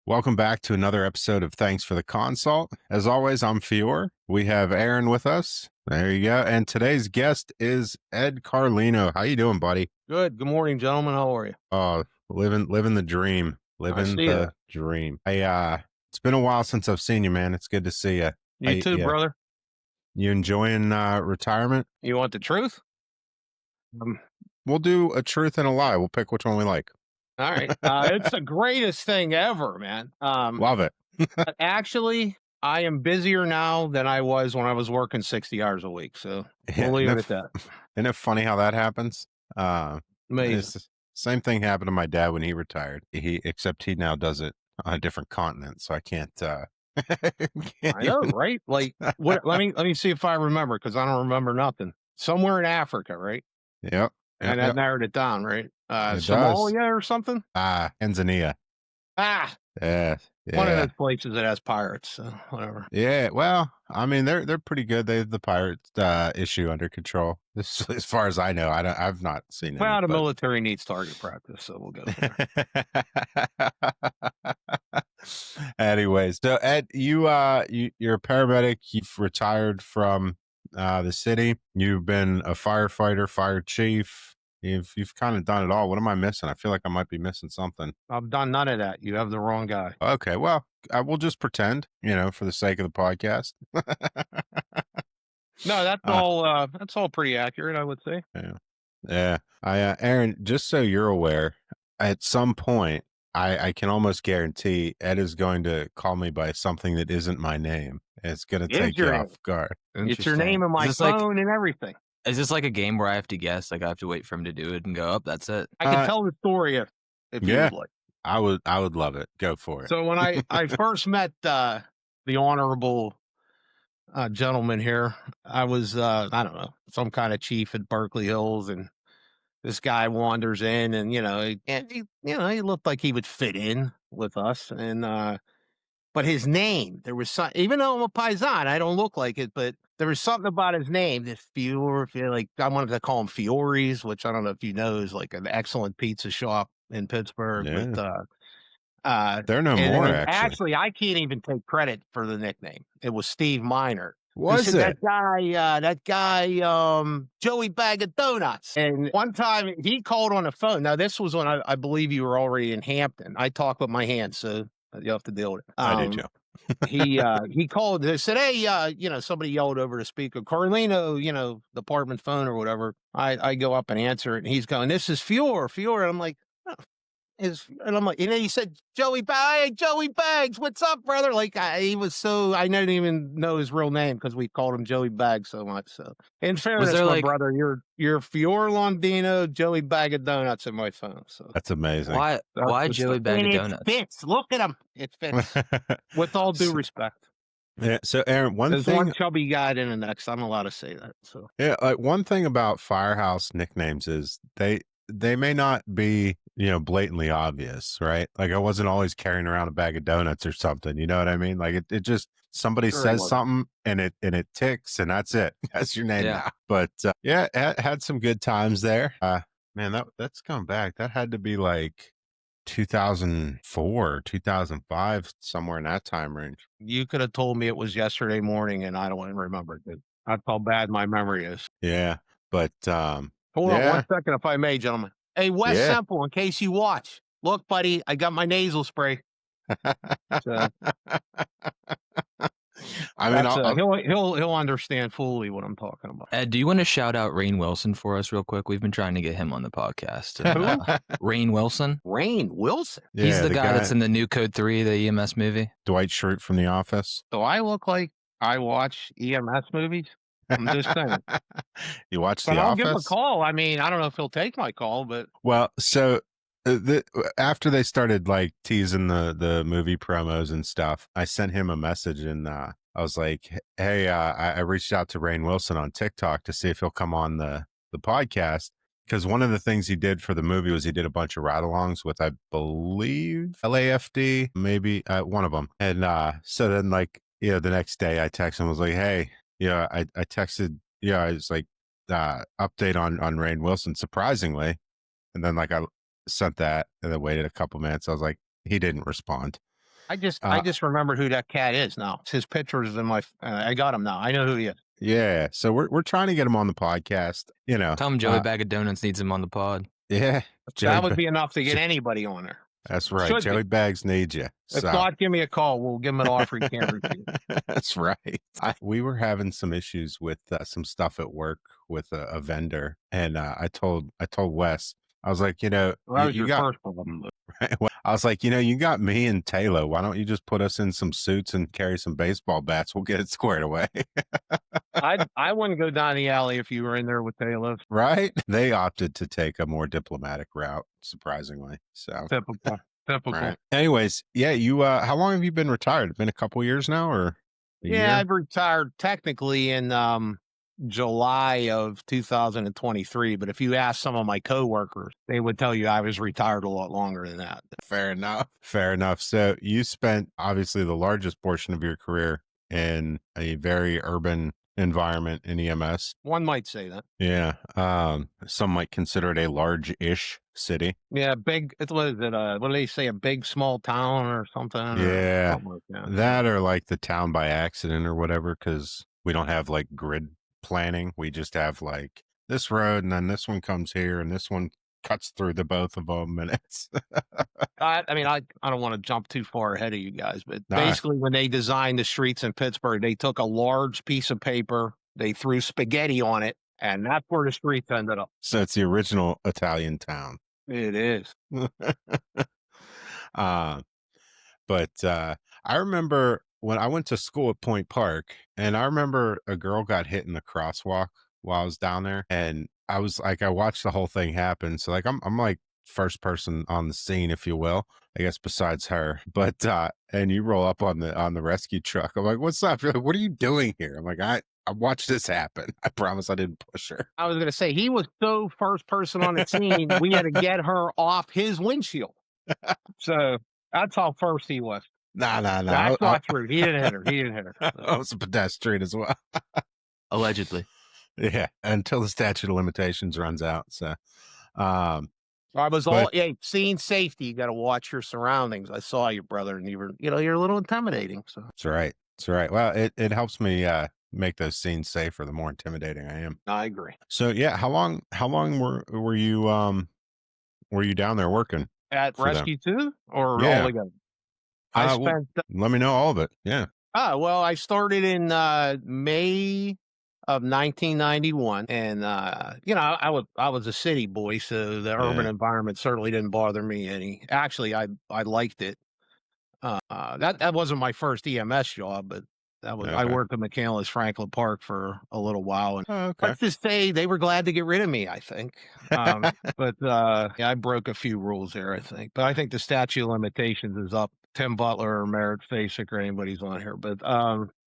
Welcome back to another episode of Thanks for the Consult. As always, I'm Fior. We have Aaron with us. There you go. And today's guest is Ed Carlino. How you doing, buddy? Good. Good morning, gentlemen. How are you? Oh, living the dream. Living the dream. It's been a while since I've seen you, man. It's good to see you. You too, brother. You enjoying retirement? You want the truth? We'll do a truth and a lie. We'll pick which one we like. All right. It's the greatest thing ever, man. Love it. Actually, I am busier now than I was when I was working 60 hours a week. So we'll leave it at that. Isn't it funny how that happens? Amazing. Same thing happened to my dad when he retired. Except he now does it on a different continent, so I can't. I know, right? Like, what? Let me see if I remember, because I don't remember nothing. Somewhere in Africa, right? Yep. And that narrowed it down, right? It Somalia does. or something? Tanzania. Yeah. One of those places that has pirates, so whatever. Yeah, well, I mean, they're pretty good. They have the pirate issue under control. As far as I know, I've not seen it. Well, the military needs target practice, so we'll go there. Anyways, so Ed, you're a paramedic. You've retired from the city. You've been a firefighter, fire chief. You've kind of done it all. What am I missing? I feel like I might be missing something. I've done none of that. You have the wrong guy. Okay, well, I will just pretend, for the sake of the podcast. No, that's all pretty accurate, I would say. Yeah. Aaron, just so you're aware, at some point, I can almost guarantee Ed is going to call me by something that isn't my name. It's going to take you off guard. It's your name and my phone and everything. Is this like a game where I have to guess? Like I have to wait for him to do it and go, "Oh, that's it." I can tell the story if you would like. I would love it. Go for it. So when I first met the honorable gentleman here, I was I don't know, some kind of chief at Berkeley Hills, and this guy wanders in, and he looked like he would fit in with us, and but his name, there was some, even though I'm a paisan, I don't look like it, but there was something about his name, this Fior, like I wanted to call him Fiore's, which I don't know if you know is like an excellent pizza shop in Pittsburgh. Yeah. But they're no more, actually. Actually, I can't even take credit for the nickname. It was Steve Miner. Was it? That guy, Joey Bag of Donuts. And one time he called on the phone. Now, this was when I believe you were already in Hampton. I talk with my hands, so you have to deal with it. I do too. He called. They said, "Hey, somebody yelled over the speaker, Carlino, department phone or whatever." I go up and answer it, and he's going, "This is Fior." And I'm like, "Oh, and I'm like, he said, Joey Bags, what's up, brother?" Like he was so, I didn't even know his real name because we called him Joey Bags so much. So in fairness, my brother, you're Fior Londino, Joey Bag of Donuts in my phone. So that's amazing. Why Joey Bag of Donuts? It fits. Look at him. It fits. With all due respect. Yeah. So Aaron, there's one chubby guy in the next. I'm allowed to say that. So yeah, like one thing about Firehouse nicknames is they may not be, blatantly obvious, right? Like I wasn't always carrying around a bag of donuts or something, you know what I mean? Like it just, somebody says something and it ticks and that's it. That's your name now. But had some good times there. Man, that's going back. That had to be like 2004, 2005, somewhere in that time range. You could have told me it was yesterday morning and I don't even remember it. That's how bad my memory is. Yeah. But hold on one second, if I may, gentlemen. Hey, Wes Semple, in case you watch, look, buddy, I got my nasal spray. So, I mean, he'll understand fully what I'm talking about. Ed, do you want to shout out Rainn Wilson for us real quick? We've been trying to get him on the podcast. Rainn Wilson. Rainn Wilson. Yeah, he's the guy that's in the new Code 3, the EMS movie. Dwight Schrute from The Office. Do I look like I watch EMS movies? I'm just saying. You watch The I'll Office? give him a call. I mean, I don't know if he'll take my call, but so after they started like teasing the movie promos and stuff, I sent him a message and I was like, "Hey, I reached out to Rainn Wilson on TikTok to see if he'll come on the podcast." Because one of the things he did for the movie was he did a bunch of ride-alongs with, I believe, LAFD, maybe one of them. And so then, like, the next day I texted him, I was like, "Hey, I texted, I was like, update on Rainn Wilson, surprisingly." And then, like, I sent that and then waited a couple minutes. I was like, he didn't respond. I just remembered who that cat is now. His picture is in my. I got him now. I know who he is. Yeah, so we're trying to get him on the podcast. You know, Tell him Joey Bag of Donuts needs him on the pod. yeah, That would be enough to get anybody on there. That's right. Should Joey be. Bags needs you. If not, give me a call. We'll give him an offer he can't refuse. That's right. We were having some issues with some stuff at work with a vendor, and I told Wes, I was like, Well, that was you your got first problem. right? Well, I was like, you got me and Taylor. Why don't you just put us in some suits and carry some baseball bats? We'll get it squared away. I wouldn't go down the alley if you were in there with Taylor. Right? They opted to take a more diplomatic route, surprisingly. So Typical. right. Anyways, yeah, you how long have you been retired? Been a couple years now, or a year? I've retired technically in July of 2023, but if you ask some of my coworkers, they would tell you I was retired a lot longer than that. Fair enough. Fair enough. So you spent obviously the largest portion of your career in a very urban environment in EMS. One might say that. Yeah. Some might consider it a large-ish city. Yeah, big. What is it? What do they say? A big small town or something? Yeah, or something like that or like the town by accident or whatever, because we don't have like grid planning. We just have like this road, and then this one comes here, and this one cuts through the both of them, and it's. I mean, I don't want to jump too far ahead of you guys, but Nah. basically, when they designed the streets in Pittsburgh, they took a large piece of paper, they threw spaghetti on it, and that's where the streets ended up. So it's the original Italian town. It is. But I remember when I went to school at Point Park, and I remember a girl got hit in the crosswalk while I was down there, and I was like, I watched the whole thing happen. So like, I'm like first person on the scene, if you will, I guess, besides her. But and you roll up on the rescue truck. I'm like, what's up? You're like, what are you doing here? I'm like, I watched this happen. I promise I didn't push her. I was going to say, he was so first person on the scene, we had to get her off his windshield. So that's how first he was. Nah. That's not true. He didn't hit her. He didn't hit her. I was a pedestrian as well. Allegedly. Yeah, until the statute of limitations runs out. So, I was scene safety. You got to watch your surroundings. I saw you, brother, and you're a little intimidating. So that's right. That's right. Well, it helps me make those scenes safer. The more intimidating I am. I agree. So yeah, how long were you down there working at Rescue 2 or Yeah. all together? I spent. Let me know all of it. Yeah. Well, I started in May of 1991, and I was a city boy, so the urban environment certainly didn't bother me any. Actually, I liked it. That wasn't my first EMS job, but that was I worked at McCandless Franklin Park for a little while, and let's just say they were glad to get rid of me. I think, but I broke a few rules there. I think, but I think the statute of limitations is up. Tim Butler or Merritt Fasek or anybody's on here, but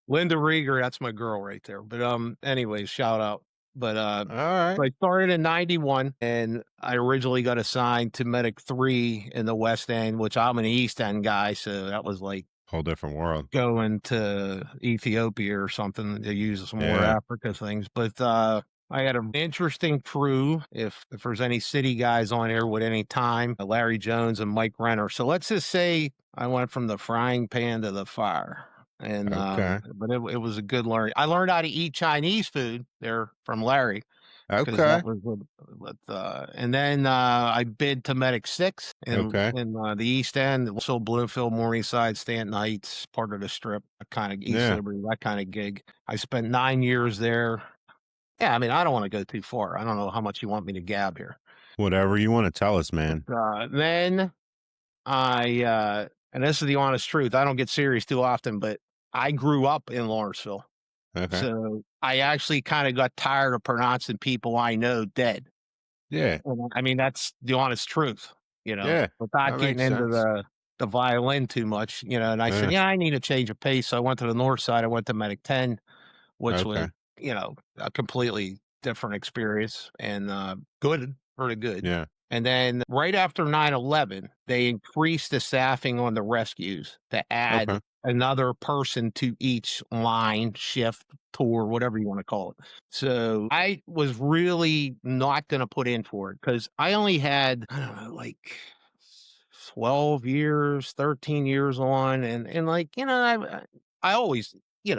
Linda Rieger, that's my girl right there. But anyways, shout out. But all right. So I started in 91, and I originally got assigned to Medic 3 in the West End, which I'm an East End guy, so that was like whole different world. Going to Ethiopia or something to use some more Africa things. But I had an interesting crew. If there's any city guys on here with any time, Larry Jones and Mike Renner. So let's just say I went from the frying pan to the fire. And but it was a good learning. I learned how to eat Chinese food there from Larry. That was and then I bid to Medic 6 in the East End, also Bloomfield, Morningside, Stanton Heights, part of the Strip, kind of East Liberty, that kind of gig. I spent 9 years there. Yeah, I mean, I don't want to go too far. I don't know how much you want me to gab here. Whatever you want to tell us, man. Then I and this is the honest truth. I don't get serious too often, but I grew up in Lawrenceville. So I actually kind of got tired of pronouncing people I know dead. Yeah. I mean, that's the honest truth, without getting into the violin too much, and I said, I need a change of pace. So I went to the north side. I went to Medic 10, which was, a completely different experience and good, pretty good. Yeah. And then right after 9/11, they increased the staffing on the rescues to add another person to each line, shift, tour, whatever you want to call it. So I was really not going to put in for it because I only had, I don't know, like 12 years, 13 years on, and like, I always,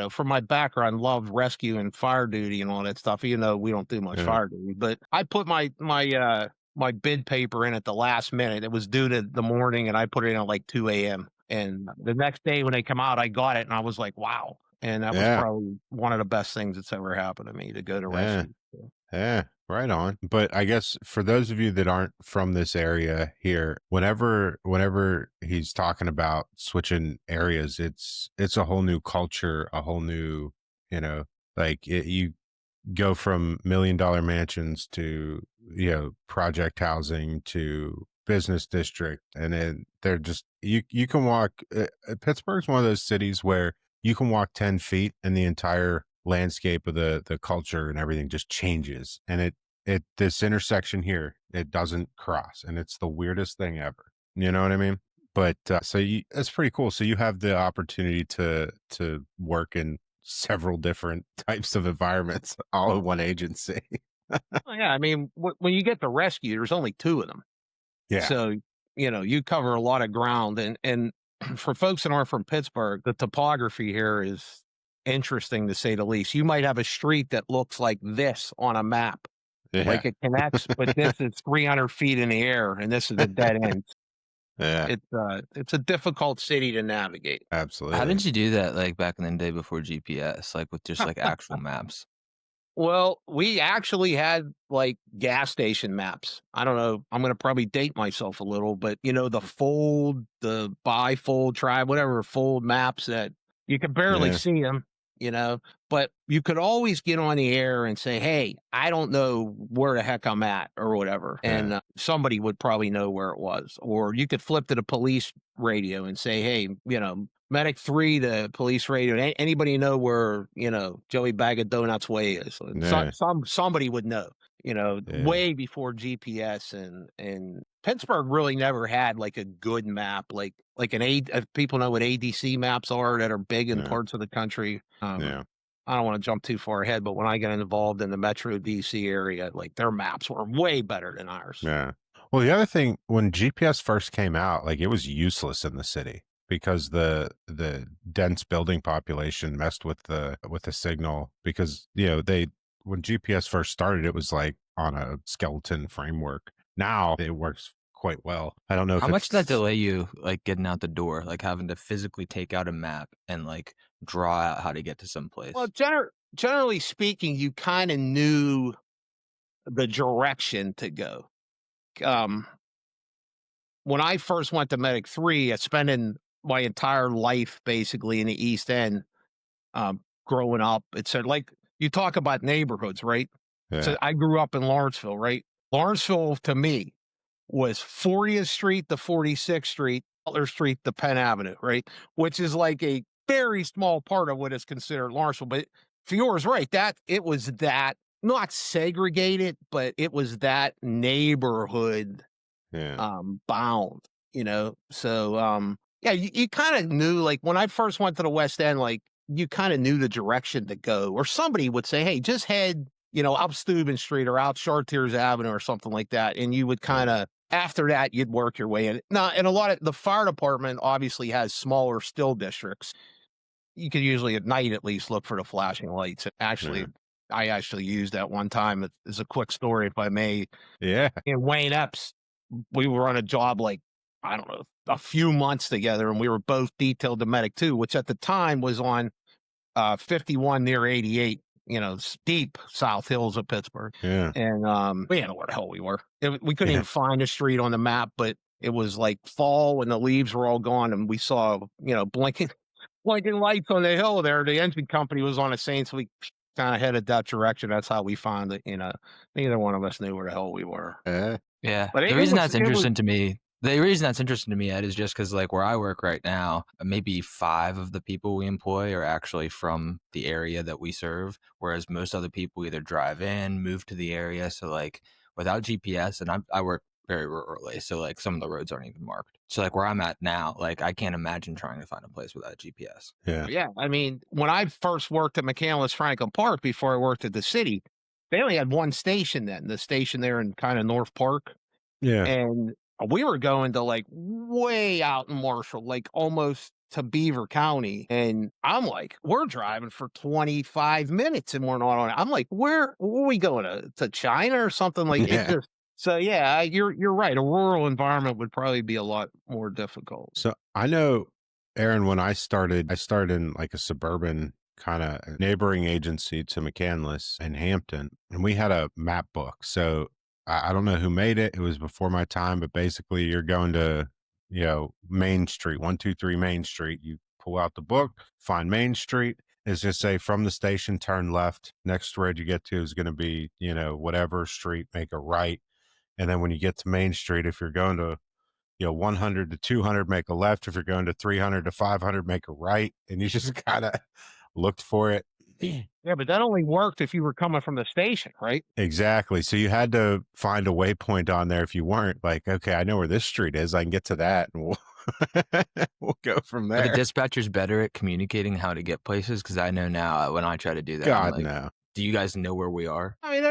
from my background, loved rescue and fire duty and all that stuff. Even though we don't do much Yeah. fire duty, but I put my bid paper in at the last minute. It was due to the morning, and I put it in at like 2 a.m. And the next day when they come out, I got it, and I was like, wow. And that was Yeah. probably one of the best things that's ever happened to me, to go to Yeah. rescue. So, Yeah, right on. But I guess for those of you that aren't from this area here, whenever he's talking about switching areas, it's a whole new culture, a whole new, like you go from $1 million mansions to, project housing to business district, and then they're just you can walk. Pittsburgh's one of those cities where you can walk 10 feet and the entire landscape of the culture and everything just changes, and it this intersection here, it doesn't cross, and it's the weirdest thing ever, you know what I mean? But so it's pretty cool. So you have the opportunity to work in several different types of environments all in one agency. well, yeah, I mean, when you get the rescue, there's only two of them. Yeah. So, you cover a lot of ground, and for folks that aren't from Pittsburgh, the topography here is interesting to say the least. You might have a street that looks like this on a map, Yeah. like it connects, but this is 300 feet in the air, and this is a dead end. Yeah, It's a difficult city to navigate. How absolutely. did you do that, like, back in the day before GPS, like, with just, like, actual maps? Well, we actually had like gas station maps. I don't know. I'm going to probably date myself a little, but the fold, the bifold, whatever fold maps that you could barely Yeah, see them, but you could always get on the air and say, hey, I don't know where the heck I'm at or whatever. And yeah, somebody would probably know where it was. Or you could flip to the police radio and say, hey, Medic 3 to police radio. Anybody know where, Joey Bag of Donuts Way is? And yeah, somebody would know, yeah, way before GPS, and Pittsburgh really never had like a good map, like if people know what ADC maps are that are big in yeah, parts of the country. yeah, I don't want to jump too far ahead, but when I got involved in the Metro DC area, like their maps were way better than ours. yeah. Well, the other thing, when GPS first came out, like it was useless in the city because the dense building population messed with the signal, because they when GPS first started, it was like on a skeleton framework. Now it works quite well. I don't know How if much did that it's delay you, like, getting out the door, like, having to physically take out a map and, like, draw out how to get to some Well, place? generally speaking, you kind of knew the direction to go. Um, when I first went to Medic 3, spending my entire life basically in the East End, growing up, it said, like, you talk about neighborhoods, right? yeah, So I grew up in Lawrenceville, right? Lawrenceville to me was 40th Street to 46th Street, Butler Street to Penn Avenue, right? Which is like a very small part of what is considered Lawrenceville. But Fiore's right, that it was that not segregated, but it was that neighborhood yeah, bound, So yeah, you kind of knew, like when I first went to the West End, like you kind of knew the direction to go, or somebody would say, hey, just head, up Steuben Street or out Chartiers Avenue or something like that. And you would kind yeah, of, after that, you'd work your way in. Now, and a lot of the fire department obviously has smaller still districts. You could usually at night at least look for the flashing lights. yeah, I actually used that one time as a quick story, if I may. yeah, In Wayne Epps, we were on a job like, I don't know, a few months together, and we were both detailed to Medic 2, which at the time was on 51 near 88, steep South Hills of Pittsburgh. yeah, And we didn't know where the hell we were. We couldn't even find the street on the map, but it was like fall when the leaves were all gone, and we saw, blinking lights on the hill there. The engine company was on a Saint, so we kind of headed that direction. That's how we found it. Neither one of us knew where the hell we were. yeah, Yeah. But The it reason was that's it was interesting to me Ed, is just because, like, where I work right now, maybe 5 of the people we employ are actually from the area that we serve, whereas most other people either drive in, move to the area. So, like, without GPS, and I work very rurally, so, like, some of the roads aren't even marked. So, like, where I'm at now, like, I can't imagine trying to find a place without GPS. yeah, yeah. I mean, when I first worked at McCandless Franklin Park before I worked at the city, they only had one station then, the station there in kind of North Park. yeah, And we were going to like way out in Marshall, like almost to Beaver County. And I'm like, we're driving for 25 minutes and we're not on it. I'm like, where are we going to China or something? Like it Yeah. just, so yeah, you're right. A rural environment would probably be a lot more difficult. So I know, Aaron, when I started in like a suburban kind of neighboring agency to McCandless in Hampton, and we had a map book. So I don't know who made it. It was before my time, but basically you're going to, Main Street, 123 Main Street. You pull out the book, find Main Street. It's just say from the station, turn left. Next road you get to is going to be, whatever street, make a right. And then when you get to Main Street, if you're going to 100 to 200, make a left. If you're going to 300 to 500, make a right. And you just kind of looked for it. Yeah, but that only worked if you were coming from the station, right? Exactly. So you had to find a waypoint on there. If you weren't like, okay, I know where this street is, I can get to that, and we'll go from Are the there. dispatchers better at communicating how to get places? Because I know now when I try to do that, I'm God, like, no. do you guys know where we are? I mean,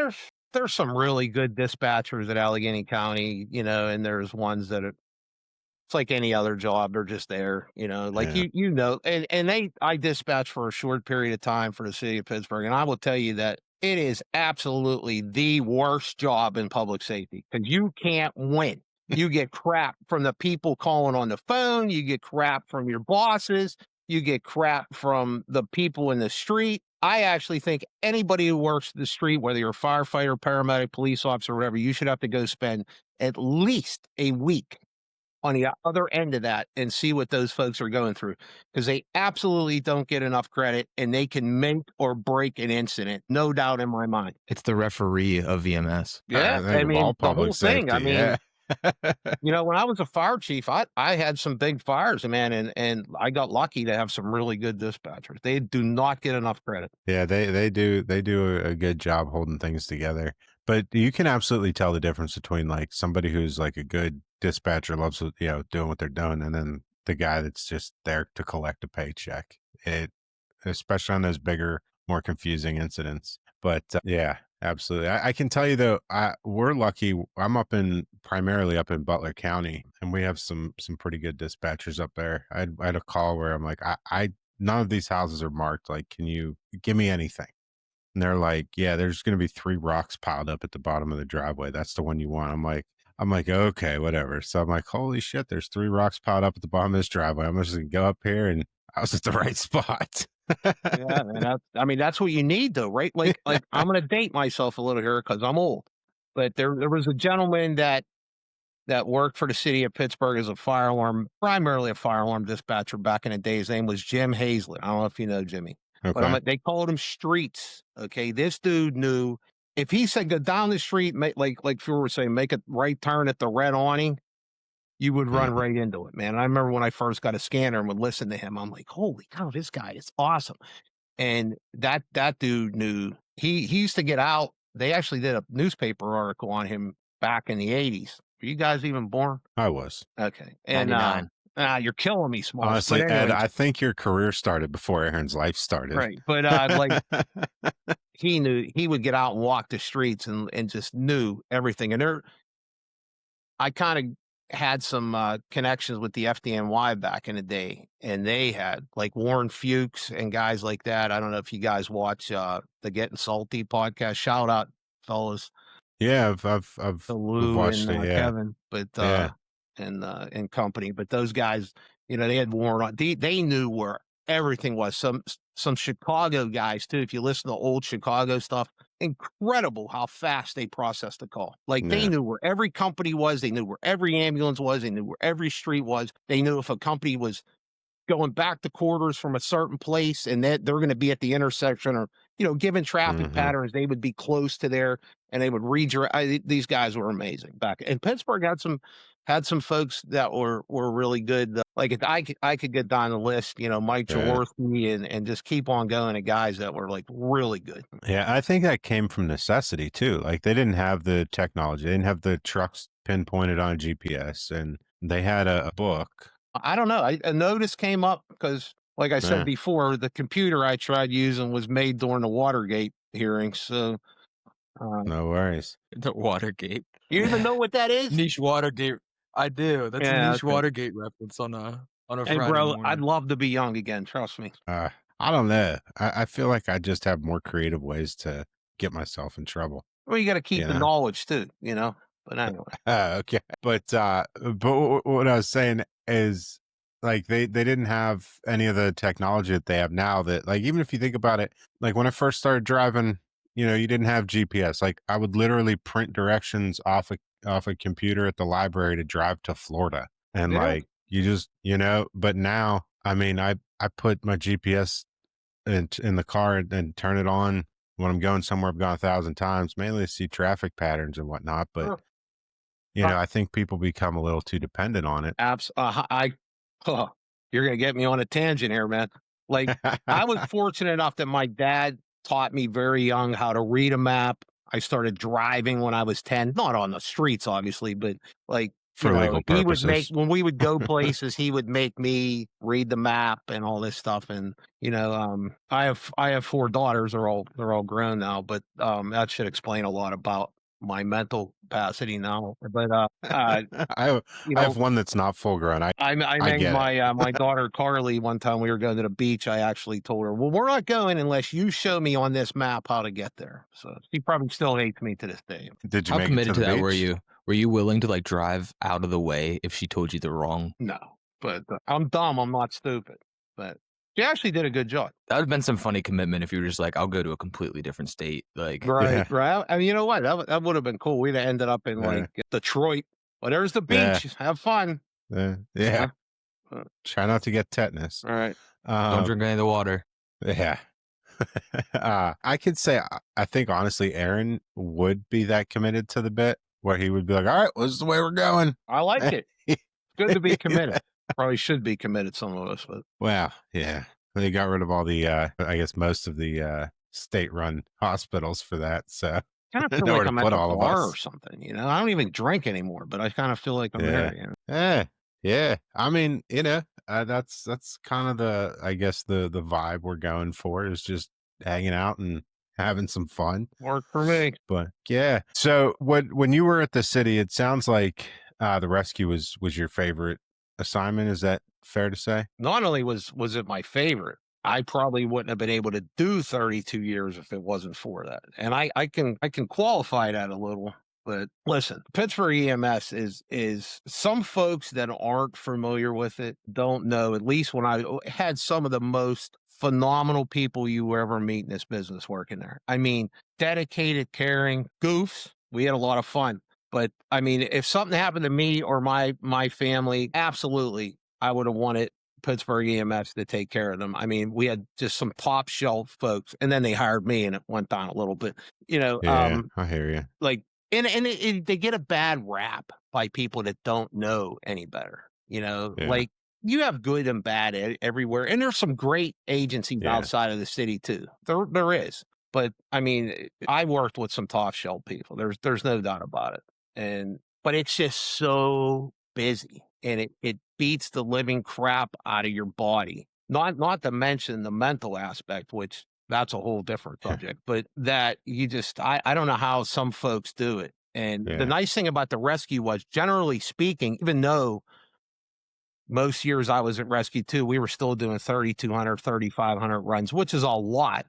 there's some really good dispatchers at Allegheny County, and there's ones that it's like any other job. They're just there, like Yeah. and I dispatched for a short period of time for the city of Pittsburgh. And I will tell you that it is absolutely the worst job in public safety because you can't win. You get crap from the people calling on the phone. You get crap from your bosses. You get crap from the people in the street. I actually think anybody who works the street, whether you're a firefighter, paramedic, police officer, whatever, you should have to go spend at least a week on the other end of that and see what those folks are going through because they absolutely don't get enough credit and they can make or break an incident. No doubt in my mind. It's the referee of EMS. Yeah. I think of all the public whole thing. safety. Yeah. When I was a fire chief, I had some big fires, man, and I got lucky to have some really good dispatchers. They do not get enough credit. Yeah, they do a good job holding things together. But you can absolutely tell the difference between like somebody who's like a good dispatcher, loves doing what they're doing, and then the guy that's just there to collect a paycheck. Especially on those bigger, more confusing incidents. But yeah, absolutely. I can tell you though, we're lucky. I'm primarily up in Butler County, and we have some pretty good dispatchers up there. I had a call where I'm like, I none of these houses are marked. Like, can you give me anything? And they're like, yeah, there's going to be 3 rocks piled up at the bottom of the driveway. That's the one you want. I'm like, okay, whatever. So I'm like, holy shit, there's 3 rocks piled up at the bottom of this driveway. I'm just going to go up here, and I was at the right spot. Yeah, man. That's what you need, though, right? Like I'm going to date myself a little here because I'm old. But there was a gentleman that worked for the city of Pittsburgh as primarily a fire alarm dispatcher back in the day. His name was Jim Hazlett. I don't know if you know Jimmy. Okay. But they called him Streets. Okay, this dude knew if he said go down the street, like Fuhrer would say, make a right turn at the red awning, you would run right into it, man. And I remember when I first got a scanner and would listen to him, I'm like, holy cow, this guy is awesome. And that dude knew he used to get out. They actually did a newspaper article on him back in the 80s. Were you guys even born? I was. Okay. And 99. you're killing me, Smalls. Honestly, But Ed, anyways, I think your career started before Aaron's life started. right. But like he knew he would get out and walk the streets and just knew everything. And I kind of had some connections with the FDNY back in the day, and they had like Warren Fuchs and guys like that. I don't know if you guys watch the Getting Salty podcast. Shout out, fellas. Yeah, I've Lou watched and it. Yeah, Kevin, but yeah. and company. But those guys, they had Warren on. They knew where everything was. Some Chicago guys too. If you listen to old Chicago stuff, incredible how fast they processed the call. Like they knew where every company was. They knew where every ambulance was. They knew where every street was. They knew if a company was going back to quarters from a certain place and that they're going to be at the intersection or, given traffic patterns, they would be close to there and they would redirect. These guys were amazing back. And Pittsburgh had some folks that were really good. Like if I could get down the list, Mike Jaworski and just keep on going to guys that were like really good. Yeah, I think that came from necessity too. Like they didn't have the technology. They didn't have the trucks pinpointed on GPS, and they had a book. I don't know. A notice came up because, like I said before, the computer I tried using was made during the Watergate hearings. So, no worries. The Watergate. You even know what that is? Niche Watergate. I do. That's a Yeah, niche okay. Watergate reference on a Hey, Friday bro, I'd morning. love to be young again. Trust me. I don't know. I feel like I just have more creative ways to get myself in trouble. Well, you got to keep You the know. knowledge too, you know. But anyway, Okay. But what I was saying is like they didn't have any of the technology that they have now that like even if you think about it, like when I first started driving, you didn't have GPS. Like I would literally print directions off a computer at the library to drive to Florida. And yeah, like you just, but now I mean I put my GPS in the car and turn it on when I'm going somewhere I've gone 1,000 times, mainly to see traffic patterns and whatnot. But sure. Uh, I think people become a little too dependent on it. I, oh, you're gonna get me on a tangent here, man. Like I was fortunate enough that my dad taught me very young how to read a map. I started driving when I was 10, not on the streets, obviously, but like, For legal he would make purposes. when we would go places, he would make me read the map and all this stuff. And I have four daughters. They're all grown now, but that should explain a lot about my mental capacity now. But I you I have know, one that's not full grown. I I named get it. my daughter Carly one time we were going to the beach. I actually told her, "Well, we're not going unless you show me on this map how to get there." So she probably still hates me to this day. Did you How make it to committed to the that were beach? you? Were you willing to like drive out of the way if she told you the wrong? No, but I'm dumb. I'm not stupid. But she actually did a good job. That would have been some funny commitment if you were just like, I'll go to a completely different state. Like, Right, Yeah. right. I mean, you know what? That would have been cool. We'd have ended up in Yeah. like Detroit. Well, there's the Yeah. beach. Have fun. Yeah. Yeah. Uh, Try not to get tetanus. all right. don't Um, drink any of the water. yeah. I could say I think honestly Aaron would be that committed to the bit where he would be like, "All right, well, this is the way we're going." I like it. It's good to be committed. Probably should be committed, some of us, but Well, yeah. They got rid of all the I guess most of the state-run hospitals for that. So kind of feel nowhere like to I'm at put the all of bar or us. something, I don't even drink anymore, but I kind of feel like I'm Yeah. there, Yeah. Yeah. I mean, that's kind of the I guess the vibe we're going for is just hanging out and having some fun. Worked for me. But yeah. So when you were at the city, it sounds like the rescue was your favorite assignment. Is that fair to say? Not only was it my favorite, I probably wouldn't have been able to do 32 years if it wasn't for that. And I can qualify that a little. But listen, Pittsburgh EMS is some folks that aren't familiar with it don't know. At least when I had some of the most phenomenal people you will ever meet in this business working there. I mean, dedicated, caring, goofs. We had a lot of fun. But I mean, if something happened to me or my family, absolutely, I would have wanted Pittsburgh EMS to take care of them. I mean, we had just some top shelf folks, and then they hired me, and it went down a little bit. You know, Yeah, I hear you. like, they get a bad rap by people that don't know any better. Yeah. Like you have good and bad everywhere, and there's some great agencies Yeah. outside of the city too. There is, but I mean, I worked with some top shelf people. There's no doubt about it, but it's just so busy, and it beats the living crap out of your body. Not to mention the mental aspect, which that's a whole different subject, but that you just I don't know how some folks do it. And the Yeah. nice thing about the rescue was, generally speaking, even though most years I was at rescue too, we were still doing 3,200, 3,500 runs, which is a lot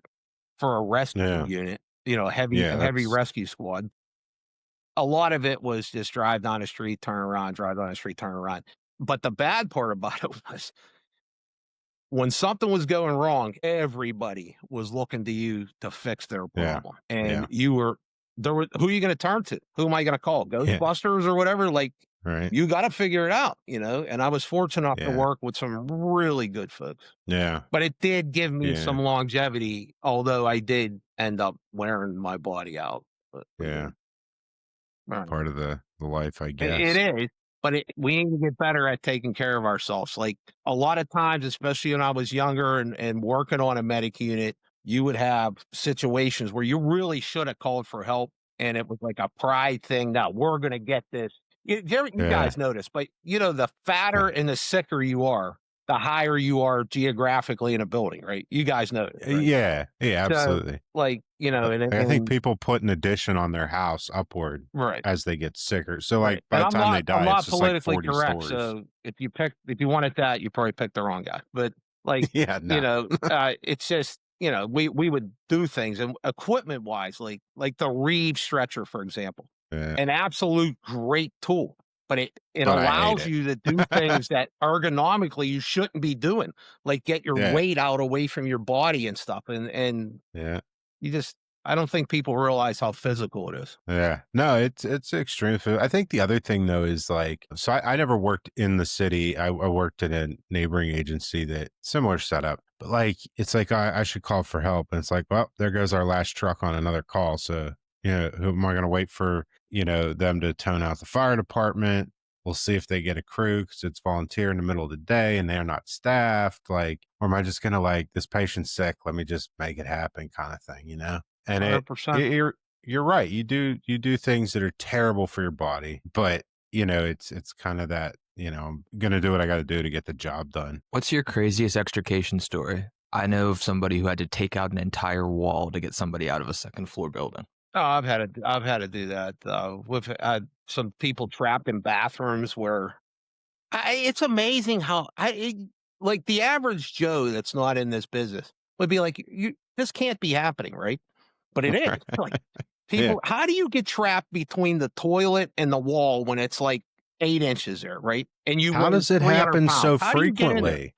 for a rescue Yeah. unit, Yeah, a heavy that's rescue squad. A lot of it was just drive down the street, turn around, drive down the street, turn around. But the bad part about it was when something was going wrong, everybody was looking to you to fix their yeah. problem. And Yeah. you were there were who are you going to turn to? Who am I going to call? Yeah. Ghostbusters or whatever? Like, Right. you got to figure it out, and I was fortunate enough to Yeah. work with some really good folks. Yeah. But it did give me some Yeah. longevity, although I did end up wearing my body out. But Yeah. all right. Part of the life, I It guess. is, but we need to get better at taking care of ourselves. Like a lot of times, especially when I was younger and working on a medic unit, you would have situations where you really should have called for help, and it was like a pride thing. Now we're going to get this. You Yeah. guys know this, but the fatter and the sicker you are, the higher you are geographically in a building, right? You guys know this, right? Yeah, yeah, So, absolutely. like, you know, I think and people put an addition on their house upward right. as they get sicker. So, like, Right, by and the time they I'm die, it's not just like politically 40 correct, stories. so if you wanted that, you probably picked the wrong guy, but, like, Yeah, you no. know, it's just, you know, we would do things and equipment-wise, like the Reeve stretcher, for example, Yeah, an absolute great tool, but it but I hate allows it. you to do things that ergonomically you shouldn't be doing, like get your Yeah, weight out away from your body and stuff, and yeah. you just I don't think people realize how physical it is. Yeah. No, it's extreme food. I think the other thing though is like, so I never worked in the city. I worked in a neighboring agency that similar setup. But like it's like I should call for help. And it's like, well, there goes our last truck on another call. So, who am I gonna wait for, them to tone out the fire department? We'll see if they get a crew because it's volunteer in the middle of the day and they're not staffed. Like, or am I just gonna like this patient's sick? Let me just make it happen kind of thing. And $100%. you're right. You do things that are terrible for your body, but it's kind of that, I'm gonna do what I gotta do to get the job done. What's your craziest extrication story? I know of somebody who had to take out an entire wall to get somebody out of a second floor building. Oh, I've had to do that. We've had some people trapped in bathrooms where it's amazing how like the average Joe that's not in this business would be like, you this can't be happening, right? But it is. Like Yeah. people, how do you get trapped between the toilet and the wall when it's like 8 inches there, right? And you How weigh does it 300 happen pounds. so How do you get in there? frequently?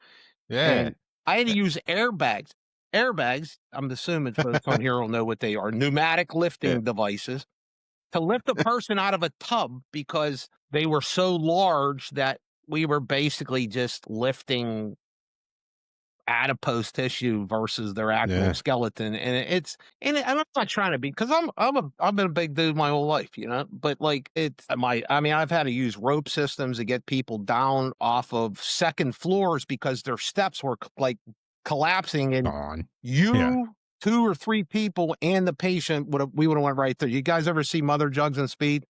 Yeah. And I had to use airbags. Airbags, I'm assuming folks on here will know what they are. Pneumatic Yeah. lifting devices to lift a person out of a tub because they were so large that we were basically just lifting adipose tissue versus their actual Yeah. skeleton. And I'm not trying to be because I've been a big dude my whole life, but like I mean, I've had to use rope systems to get people down off of second floors because their steps were like collapsing and On. Yeah. you, 2 or 3 people, and the patient we would have went right there. You guys ever see Mother Jugs and Speed?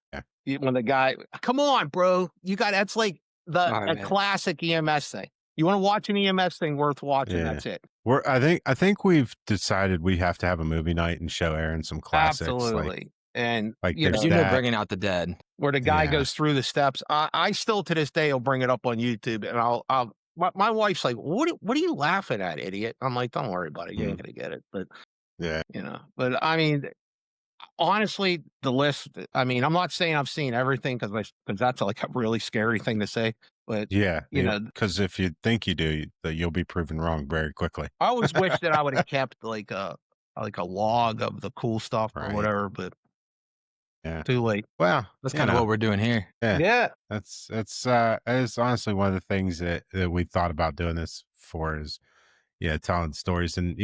Yeah. When the guy, come on, bro, that's like Oh, a man. classic EMS thing. You want to watch an EMS thing worth watching? Yeah. That's it. I think we've decided we have to have a movie night and show Aaron some classics Absolutely. And there's You know, that. bringing out the dead. where the guy Yeah. goes through the steps. I still to this day will bring it up on YouTube, and my wife's like, what are you laughing at, idiot? I'm like, don't worry about it. You ain't gonna get it. But Yeah. but I mean, honestly, the list. I mean, I'm not saying I've seen everything because that's like a really scary thing to say. But Yeah. you know, Because if you think you do, that you'll be proven wrong very quickly. I always wish that I would have kept like a log of the cool stuff or Right. whatever. But Yeah. too late. Well, That's kind of what we're doing here. yeah. Yeah. It's honestly one of the things that we thought about doing this for is, telling stories. And,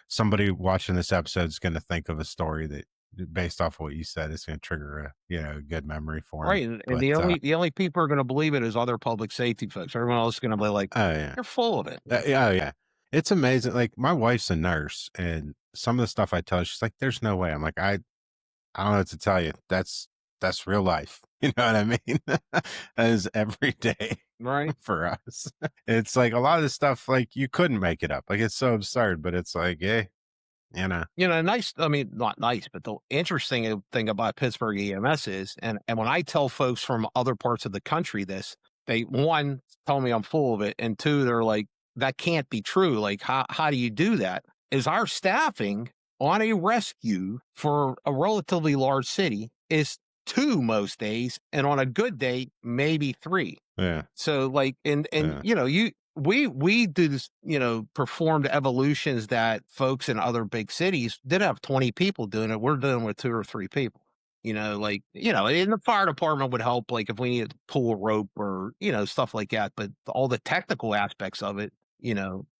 somebody watching this episode is going to think of a story that based off what you said, is going to trigger a good memory for them. Right, and But, the only people who are gonna believe it is other public safety folks. Everyone else is gonna be like, oh yeah. "You're full of it." Yeah, oh, yeah. It's amazing. Like my wife's a nurse and some of the stuff I tell her, she's like, there's no way. I'm like, I don't know what to tell you. That's real life. You know what I mean? That is every day Right? for us. It's like a lot of this stuff, like you couldn't make it up. Like it's so absurd, but it's like, yeah, Nice I mean, not nice, but the interesting thing about Pittsburgh EMS is, and when I tell folks from other parts of the country this, they, 1, tell me I'm full of it, and 2, they're like, "That can't be true. Like, how do you do that?" Is our staffing on a rescue for a relatively large city is 2 most days, and on a good day, maybe 3. yeah, So like, and yeah. we do this, performed evolutions that folks in other big cities did have 20 people doing it. We're doing with 2 or 3 people. And the fire department would help, like if we needed to pull a rope or, stuff like that. But all the technical aspects of it,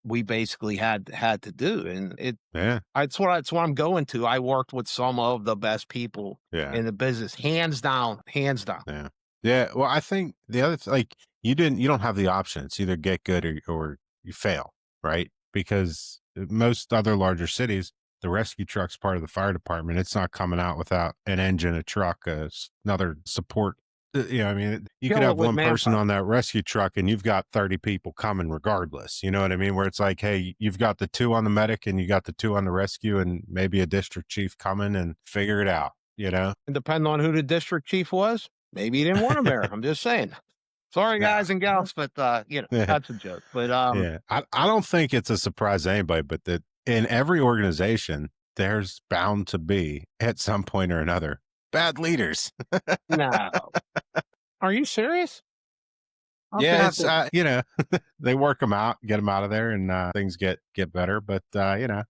we basically had to do. And Yeah, it's what I'm going to. I worked with some of the best people yeah, in the business, hands down, hands down. yeah, yeah. Well, I think the other like you don't have the option. It's either get good or you fail, right? Because most other larger cities, the rescue truck's part of the fire department. It's not coming out without an engine, a truck, another support I mean, you could Kill it have with one person manpower. on that rescue truck and you've got 30 people coming regardless. You know what I mean? Where it's like, hey, you've got the 2 on the medic and you got the 2 on the rescue and maybe a district chief coming and figure it out, you know? And depending on who the district chief was, maybe he didn't want him there. I'm just saying. Sorry, No. guys and gals, but that's a joke. But Yeah. I don't think it's a surprise to anybody, but that in every organization, there's bound to be at some point or another bad leaders. no. Are you serious? I'll Yeah, have it's to they work them out, get them out of there, and things get better. But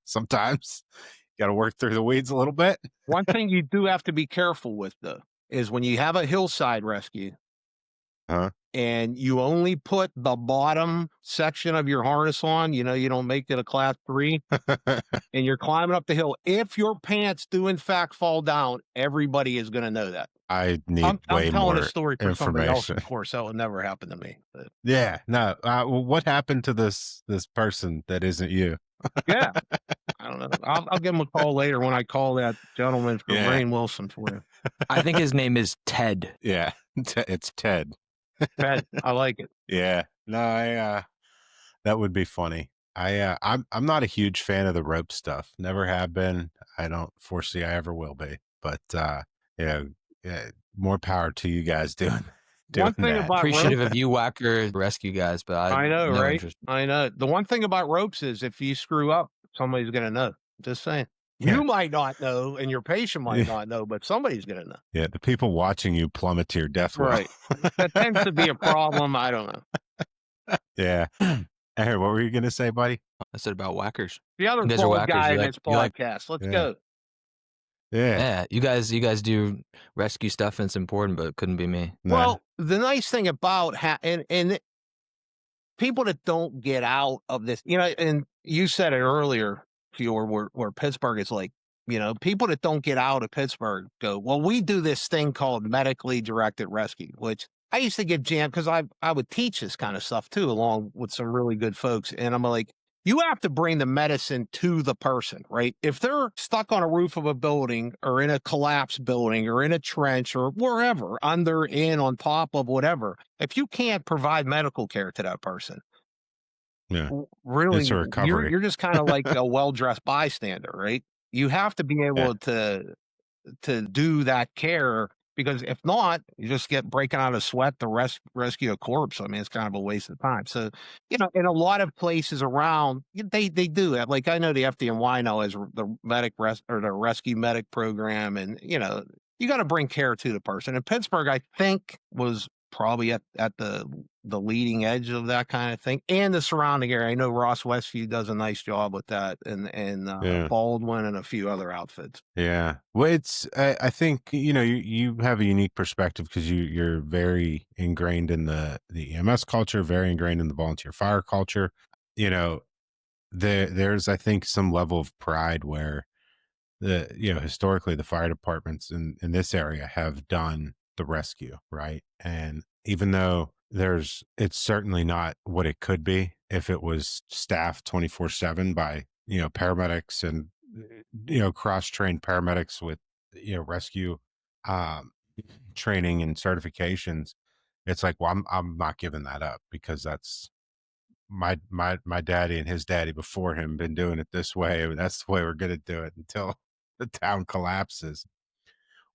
sometimes you got to work through the weeds a little bit. One thing you do have to be careful with though is when you have a hillside rescue Huh? and you only put the bottom section of your harness on, you don't make it a class 3 and you're climbing up the hill. If your pants do in fact fall down, everybody is going to know that. I need I'm way telling a more story for somebody else, information. of course. That would never happen to me. But Yeah, no. Well, what happened to this person that isn't you? yeah, I don't know. I'll give him a call later when I call that gentleman from Yeah, Rainn Wilson for you. I think his name is Ted. yeah. It's Ted. Ted, I like it. Yeah. No, that would be funny. I'm not a huge fan of the rope stuff. Never have been. I don't foresee I ever will be. But yeah, yeah, more power to you guys doing One thing that. about Appreciative ropes, of you, Whacker rescue guys, but I know, no right? interest. I know. The one thing about ropes is if you screw up, somebody's going to know. Just saying. Yeah. You might not know, and your patient might Yeah. not know, but somebody's going to know. Yeah, the people watching you plummet to your death will. Right. That tends to be a problem. I don't know. Yeah. Hey, what were you gonna say, buddy? I said about Whackers. The other You guys are bald whackers. guy You in like- this you like- podcast. Let's Yeah. go. Yeah. Yeah, you guys do rescue stuff and it's important, but it couldn't be me. No. Well, the nice thing about and people that don't get out of this, and you said it earlier, Fjord, where Pittsburgh is like, people that don't get out of Pittsburgh go, well, we do this thing called medically directed rescue, which I used to get jammed because I would teach this kind of stuff too, along with some really good folks. And I'm like, you have to bring the medicine to the person, right? If they're stuck on a roof of a building or in a collapsed building or in a trench or wherever, under, in, on top of whatever, if you can't provide medical care to that person, Yeah. really, It's a recovery. you're just kind of like a well-dressed bystander, right? You have to be able to do that care, because if not, you just get breaking out of sweat to rescue a corpse. I mean, it's kind of a waste of time. So, in a lot of places around, they do it. Like I know the FDNY now has the the rescue medic program, and you got to bring care to the person. And Pittsburgh, I think, was probably at the leading edge of that kind of thing, and the surrounding area. I know Ross Westview does a nice job with that, and Yeah. Baldwin and a few other outfits. Yeah. Well, I think, you have a unique perspective because you're very ingrained in the EMS culture, very ingrained in the volunteer fire culture. There's, I think, some level of pride where historically the fire departments in this area have done the rescue, right? And even though it's certainly not what it could be if it was staffed 24/7 by, paramedics and, cross-trained paramedics with, rescue, um, training and certifications. It's like, well, I'm not giving that up because that's my daddy and his daddy before him been doing it this way. And that's the way we're going to do it until the town collapses.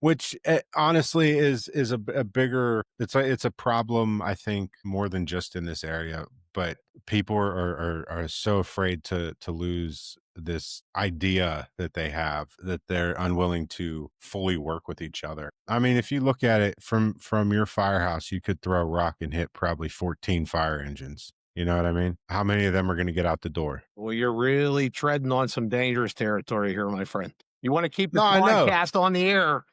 Which honestly is a bigger. It's a problem, I think, more than just in this area. But people are so afraid to lose this idea that they have, that they're unwilling to fully work with each other. I mean, if you look at it from your firehouse, you could throw a rock and hit probably 14 fire engines. You know what I mean? How many of them are going to get out the door? Well, you're really treading on some dangerous territory here, my friend. You want to keep the No, I know. podcast on the air.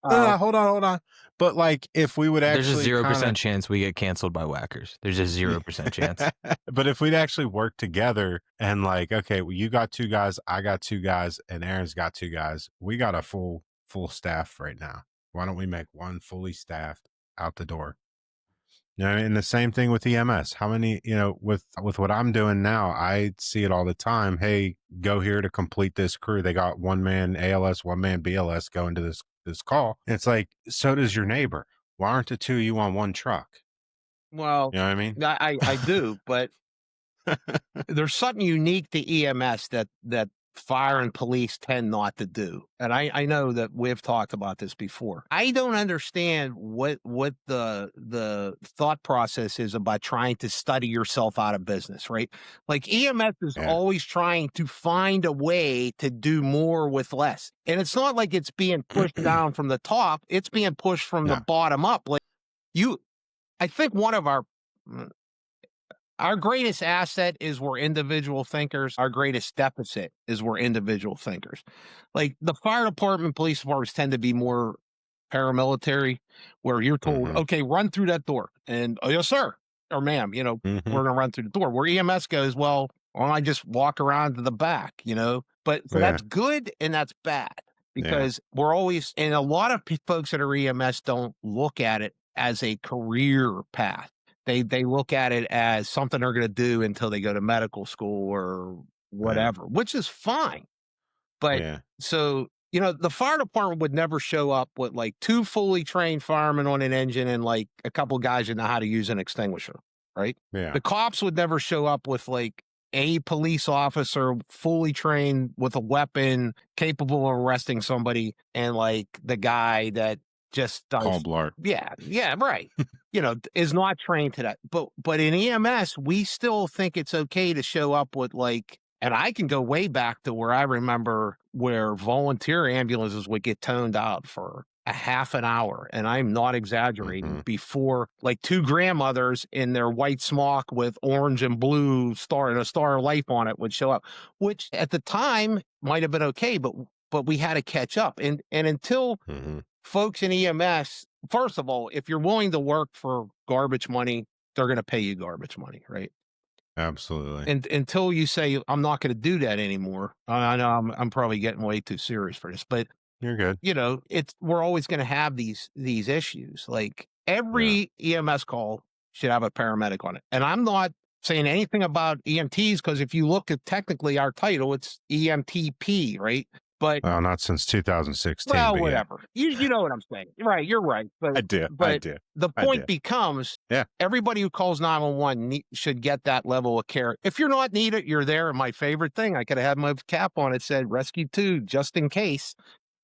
No, hold on. But like, if we would There's actually, a 0% chance we get canceled by Whackers. There's a 0% chance. But if we'd actually work together and like, okay, well, you got 2 guys, I got 2 guys, and Aaron's got 2 guys, we got a full staff right now. Why don't we make one fully staffed out the door? And the same thing with EMS. How many, with what I'm doing now, I see it all the time. Hey, go here to complete this crew. They got 1 man ALS, 1 man BLS going to this call. And it's like, so does your neighbor. Why aren't the two of you on one truck? Well, You know what I mean? I do, but there's something unique to EMS that fire and police tend not to do. And I know that we've talked about this before. I don't understand what the thought process is about trying to study yourself out of business, right? Like EMS is Yeah. always trying to find a way to do more with less. And it's not like it's being pushed down from the top, it's being pushed from the Yeah. bottom up. Like I think one of our greatest asset is we're individual thinkers. Our greatest deficit is we're individual thinkers. Like the fire department, police departments tend to be more paramilitary, where you're told, Mhm. okay, run through that door. And oh, yes, sir, or ma'am, Mhm. we're going to run through the door. Where EMS goes, well, why don't I just walk around to the back, But so Yeah. that's good and that's bad Yeah. because we're always, and a lot of folks that are EMS don't look at it as a career path. They look at it as something they're going to do until they go to medical school or Yeah. whatever, which is fine. But Yeah. so, the fire department would never show up with like two fully trained firemen on an engine and like a couple guys that know how to use an extinguisher, right? Yeah. The cops would never show up with like a police officer fully trained with a weapon capable of arresting somebody and like the guy that just Paul does Blart. yeah, right. Is not trained to that. But in EMS, we still think it's okay to show up with like, and I can go way back to where I remember where volunteer ambulances would get toned out for a half an hour. And I'm not exaggerating Mhm. before like two grandmothers in their white smock with orange and blue star and a star of life on it would show up, which at the time might have been okay, but we had to catch up. And until Mhm. folks in EMS, first of all, if you're willing to work for garbage money, they're going to pay you garbage money, right? Absolutely. And until you say I'm not going to do that anymore, I know I'm probably getting way too serious for this, but You're good. we're always going to have these issues. Like Yeah. every EMS call should have a paramedic on it, and I'm not saying anything about EMTs because if you look at technically our title, it's EMTP, right? But Well, not since 2016, well, but yeah. whatever. You know what I'm saying. Right, you're right. I But do. I but do. the I do. point becomes Yeah. everybody who calls 911 should get that level of care. If you're not needed, you're there. And my favorite thing, I could have had my cap on it said rescue 2 just in case,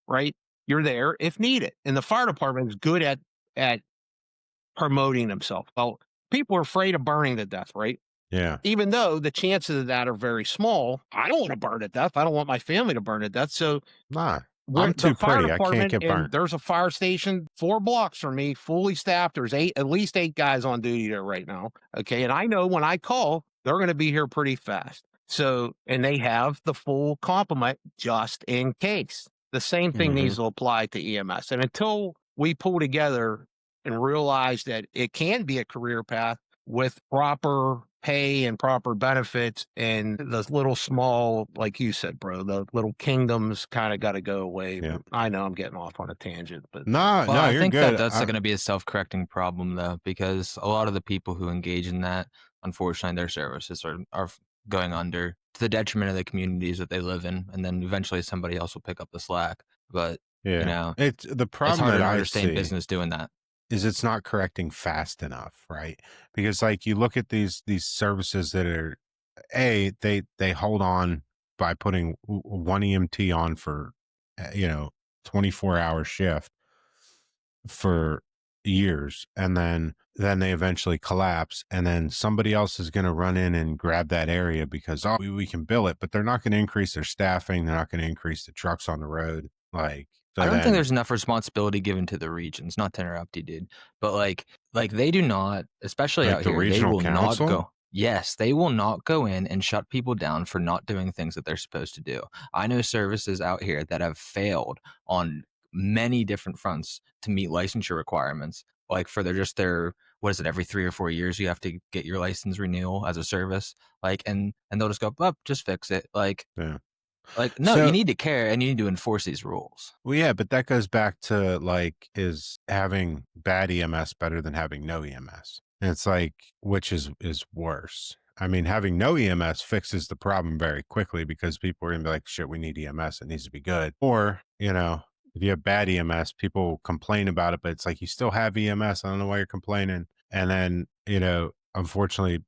right? You're there if needed. And the fire department is good at promoting themselves. Well, people are afraid of burning to death, right? Yeah. Even though the chances of that are very small. I don't want to burn to death. I don't want my family to burn to death. So Nah. we're I'm the too fire pretty. I can't department, get and burnt. there's a fire station 4 blocks from me, fully staffed. There's at least 8 guys on duty there right now. Okay. And I know when I call, they're going to be here pretty fast. So, and they have the full complement just in case. The same thing needs Mhm. to apply to EMS. And until we pull together and realize that it can be a career path with proper pay and proper benefits and the little small, like you said, bro, the little kingdoms kind of got to go away. Yeah. But I know I'm getting off on a tangent, but No, Well, no, I you're think that good. that's going to be a self-correcting problem, though, because a lot of the people who engage in that, unfortunately, their services are going under to the detriment of the communities that they live in, and then eventually somebody else will pick up the slack. But Yeah. It's the it's problem harder that and harder I to stay in see business doing that. is it's not correcting fast enough, right? Because like you look at these services that are they hold on by putting one EMT on for 24-hour shift for years, and then they eventually collapse, and then somebody else is going to run in and grab that area because we can bill it, but they're not going to increase their staffing, they're not going to increase the trucks on the road, like I so don't think then there's enough responsibility given to the regions. Not to interrupt you, dude, but like they do not, especially like out the here, they regional will not council. go. Yes, they will not go in and shut people down for not doing things that they're supposed to do. I know services out here that have failed on many different fronts to meet licensure requirements. Like for their what is it, every 3 or 4 years you have to get your license renewal as a service. Like and they'll just go, up, just fix it. Yeah. No, you So need to care and you need to enforce these rules. well, yeah, but that goes back to like, is having bad EMS better than having no EMS? And it's like, which is worse? I mean, having no EMS fixes the problem very quickly because people are gonna be like, shit, we need EMS, it needs to be good. Or, if you have bad EMS, people complain about it, but it's like, you still have EMS. I don't know why you're complaining. And then, unfortunately,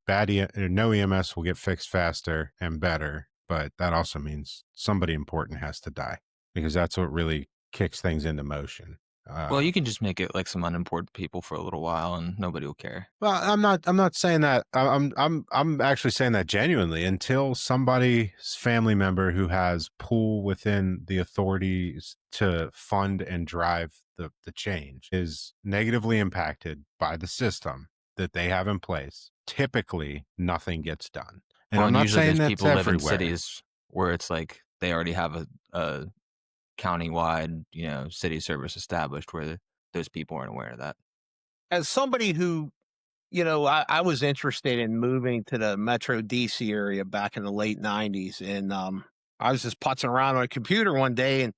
no EMS will get fixed faster and better, but that also means somebody important has to die, because that's what really kicks things into motion. Well, you can just make it like some unimportant people for a little while, and nobody will care. Well, I'm not saying that. I'm actually saying that genuinely. Until somebody's family member who has pull within the authorities to fund and drive the change is negatively impacted by the system that they have in place, typically nothing gets done. And Well, I'm and not usually saying those that's people live in everywhere. cities where it's like they already have a countywide, city service established where those people aren't aware of that. As somebody who, I was interested in moving to the Metro DC area back in the late 90s. And I was just putzing around on a computer one day and,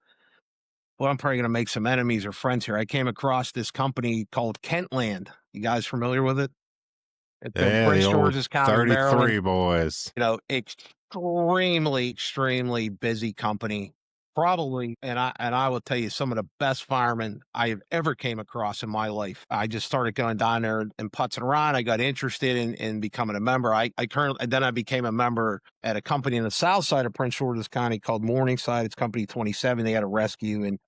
well, I'm probably going to make some enemies or friends here. I came across this company called Kentland. You guys familiar with it? It's in Yeah, the Prince old George's County, Maryland. 33 boys. Extremely busy company. Probably, and I will tell you, some of the best firemen I have ever came across in my life. I just started going down there and putzing around. I got interested in becoming a member. I became a member at a company in the south side of Prince George's County called Morningside. It's company 27. They had a rescue, and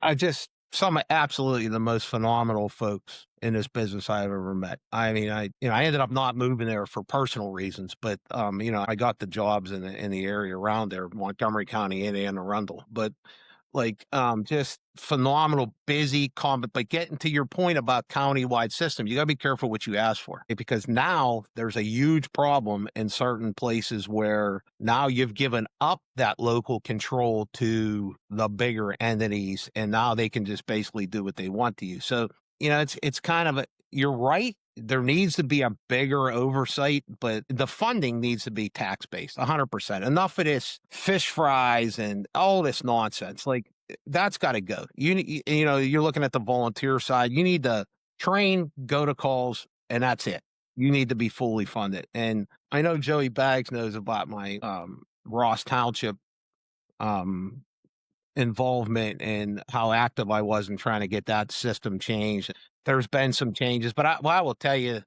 some of absolutely the most phenomenal folks in this business I've ever met. I mean, I ended up not moving there for personal reasons, but I got the jobs in the area around there, Montgomery County and Anne Arundel. But just phenomenal, busy, but getting to your point about countywide system, you got to be careful what you ask for, because now there's a huge problem in certain places where now you've given up that local control to the bigger entities, and now they can just basically do what they want to you. So, it's kind of you're right. There needs to be a bigger oversight, but the funding needs to be tax-based, 100%. Enough of this fish fries and all this nonsense. Like, that's got to go. You're looking at the volunteer side. You need to train, go to calls, and that's it. You need to be fully funded. And I know Joey Baggs knows about my Ross Township involvement and how active I was in trying to get that system changed. There's been some changes, but I will tell you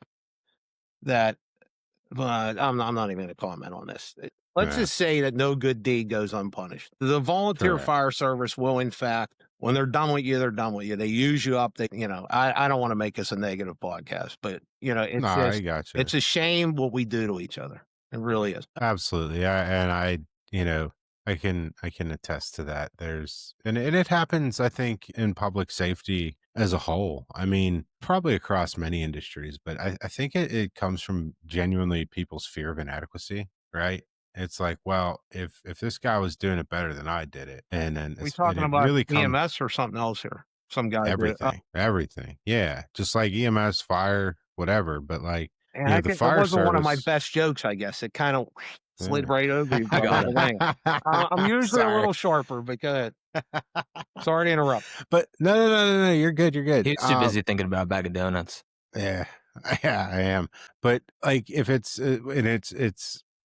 that I'm not even going to comment on this. Let's Yeah, just say that no good deed goes unpunished. The volunteer correct. fire service will, in fact, when they're done with you, they're done with you. They use you up. I don't want to make this a negative podcast, but No, it's I just, gotcha. it's a shame what we do to each other. It really is. Absolutely. You know, I can attest to that. And it happens, I think, in public safety as a whole. I mean, probably across many industries, but I think it comes from genuinely people's fear of inadequacy, right? It's like, well, if this guy was doing it better than I did it, We and talking it about really comes EMS or something else here? Some guy did. everything. Yeah. Just like EMS, fire, whatever. But like, And I the think it fire wasn't one of my service. best jokes, I guess. It kind of slid Yeah. right over you, I brother. got But it. anyway, I'm usually a Sorry. little sharper, but go ahead. Sorry to interrupt. But no. You're good. You're good. He was too busy thinking about a bag of donuts. Yeah, yeah, I am. But like, if it's and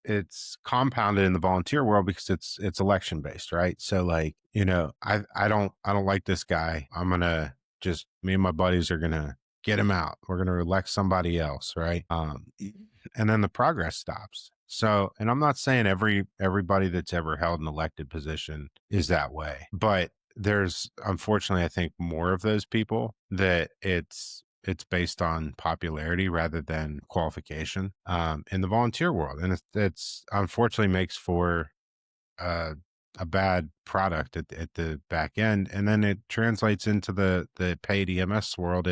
it's compounded in the volunteer world because it's election based, right? So like, I don't like this guy. I'm gonna just me and my buddies are gonna get him out. We're gonna elect somebody else, right? And then the progress stops. So, and I'm not saying everybody that's ever held an elected position is that way, but there's unfortunately, I think, more of those people that it's based on popularity rather than qualification in the volunteer world, and it's unfortunately makes for uh, a bad product at the back end, and then it translates into the paid EMS world